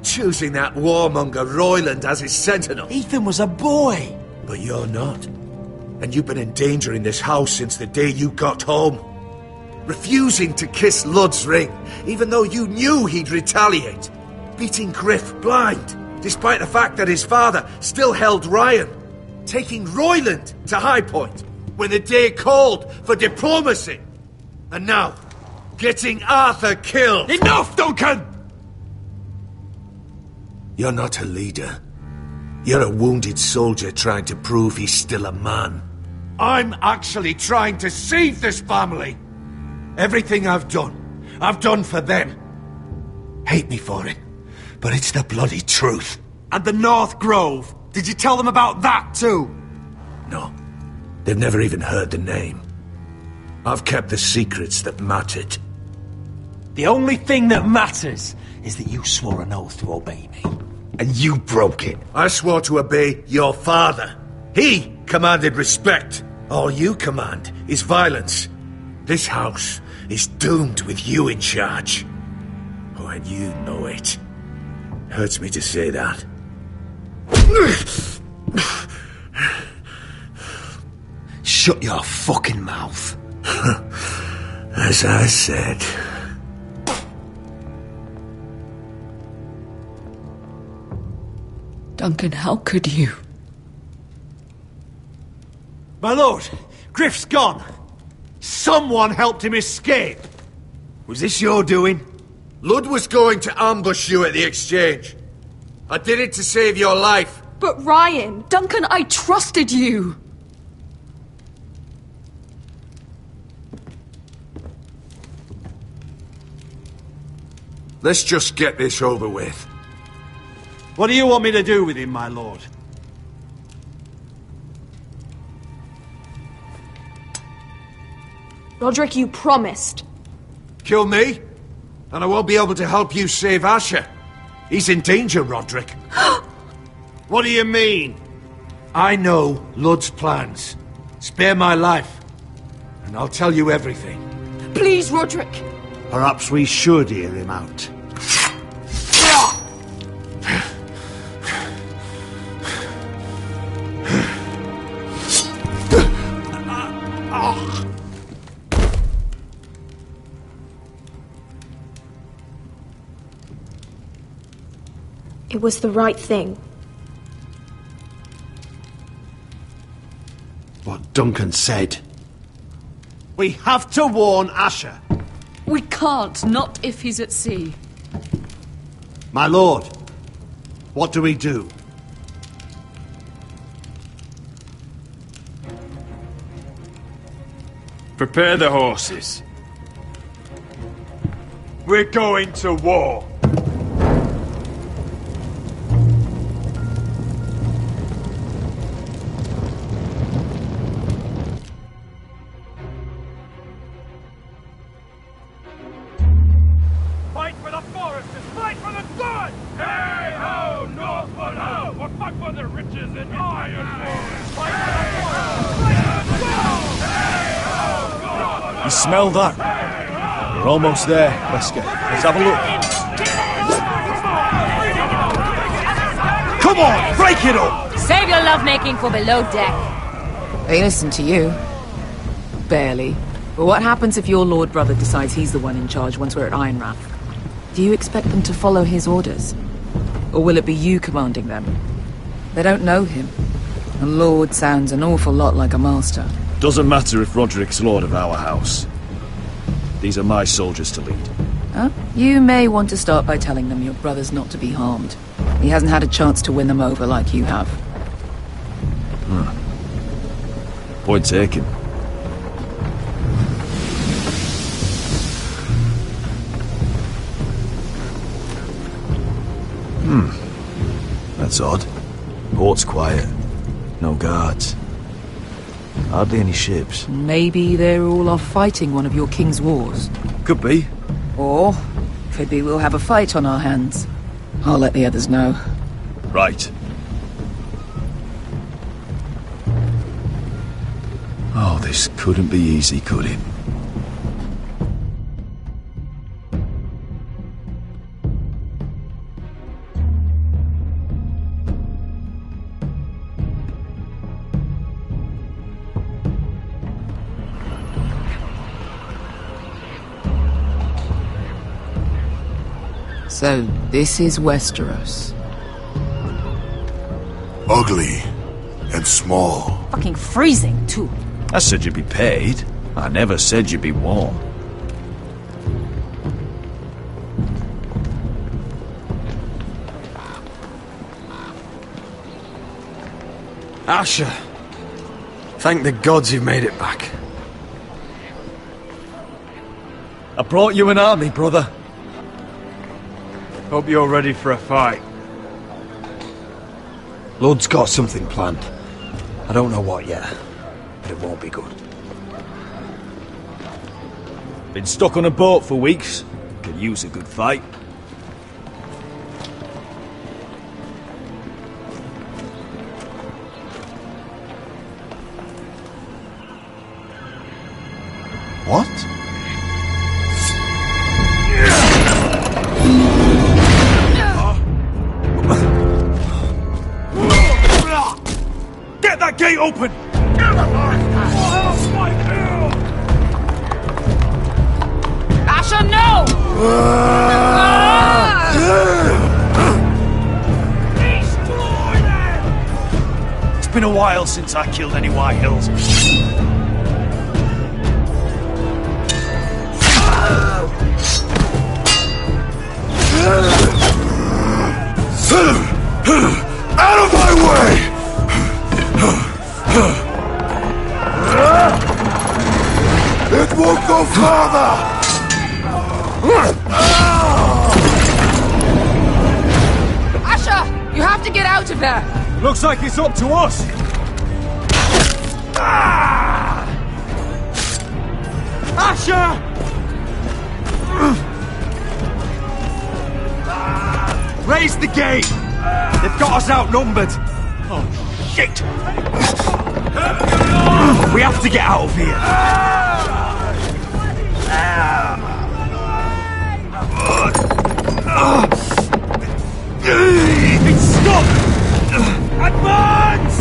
Choosing that warmonger Royland as his sentinel. Ethan was a boy. But you're not. And you've been in danger in this house since the day you got home. Refusing to kiss Lud's ring, even though you knew he'd retaliate. Beating Griff blind. Despite the fact that his father still held Ryan, taking Royland to High Point when the day called for diplomacy. And now, getting Arthur killed. Enough, Duncan! You're not a leader. You're a wounded soldier trying to prove he's still a man. I'm actually trying to save this family. Everything I've done for them. Hate me for it. But it's the bloody truth. And the North Grove? Did you tell them about that too? No. They've never even heard the name. I've kept the secrets that mattered. The only thing that matters is that you swore an oath to obey me. And you broke it. I swore to obey your father. He commanded respect. All you command is violence. This house is doomed with you in charge. Oh, and you know it. Hurts me to say that. Shut your fucking mouth. As I said. Duncan, how could you? My lord, Griff's gone. Someone helped him escape. Was this your doing? Lud was going to ambush you at the exchange. I did it to save your life. But Ryan... Duncan, I trusted you! Let's just get this over with. What do you want me to do with him, my lord? Roderick, you promised. Kill me? And I won't be able to help you save Asher. He's in danger, Roderick. What do you mean? I know Lud's plans. Spare my life, and I'll tell you everything. Please, Roderick. Perhaps we should hear him out. It was the right thing. What Duncan said. We have to warn Asher. We can't, not if he's at sea. My lord, what do we do? Prepare the horses. We're going to war. Fight for the foresters! Fight for the good! Hey-ho, Northwood, ho! Or fight for the riches in Ironwood! Fight for the foresters! Fight for the gold! Hey-ho, You smell that? We're almost there, Wesker. Let's have a look. Come on, break it up! Save your lovemaking for below deck. They listen to you. Barely. But what happens if your lord brother decides he's the one in charge once we're at Ironrath? Do you expect them to follow his orders? Or will it be you commanding them? They don't know him. A lord sounds an awful lot like a master. Doesn't matter if Roderick's lord of our house. These are my soldiers to lead. Huh? You may want to start by telling them your brother's not to be harmed. He hasn't had a chance to win them over like you have. Point taken. That's odd. Port's quiet. No guards. Hardly any ships. Maybe they're all off fighting one of your king's wars. Could be. Or could be we'll have a fight on our hands. I'll let the others know. Right. Oh, this couldn't be easy, could it? So, this is Westeros. Ugly and small. Fucking freezing, too. I said you'd be paid. I never said you'd be warm. Asher. Thank the gods you've made it back. I brought you an army, brother. Hope you're ready for a fight. Lord's got something planned. I don't know what yet, but it won't be good. Been stuck on a boat for weeks. Could use a good fight. What? Get that gate open! Asher, no! It's been a while since I killed any White Hills. Out of my way! It won't go farther! Asher, you have to get out of there! Looks like it's up to us! Asher! Raise the gate! They've got us outnumbered! Oh, shit! We have to get out of here! It's stuck! Advance!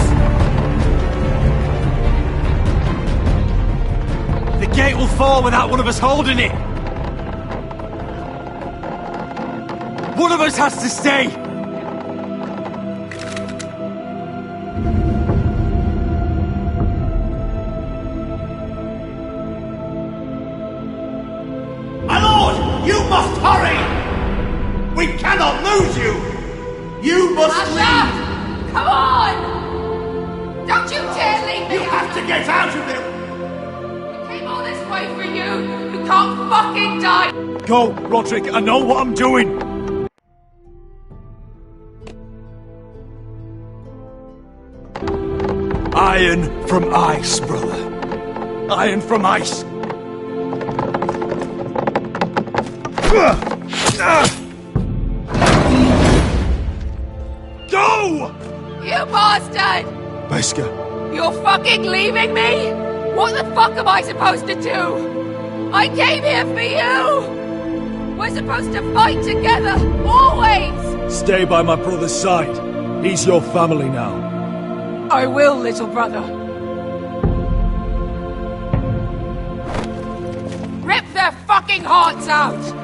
The gate will fall without one of us holding it! One of us has to stay! My lord, you must hurry! We cannot lose you! You must Asher! Come on! Don't you dare leave me! You have to get out of here! We came all this way for you! You can't fucking die! Go, Roderick, I know what I'm doing! Iron from ice, brother. Iron from ice. Go! You bastard! Beskha. You're fucking leaving me? What the fuck am I supposed to do? I came here for you! We're supposed to fight together, always! Stay by my brother's side. He's your family now. I will, little brother. fucking hearts out!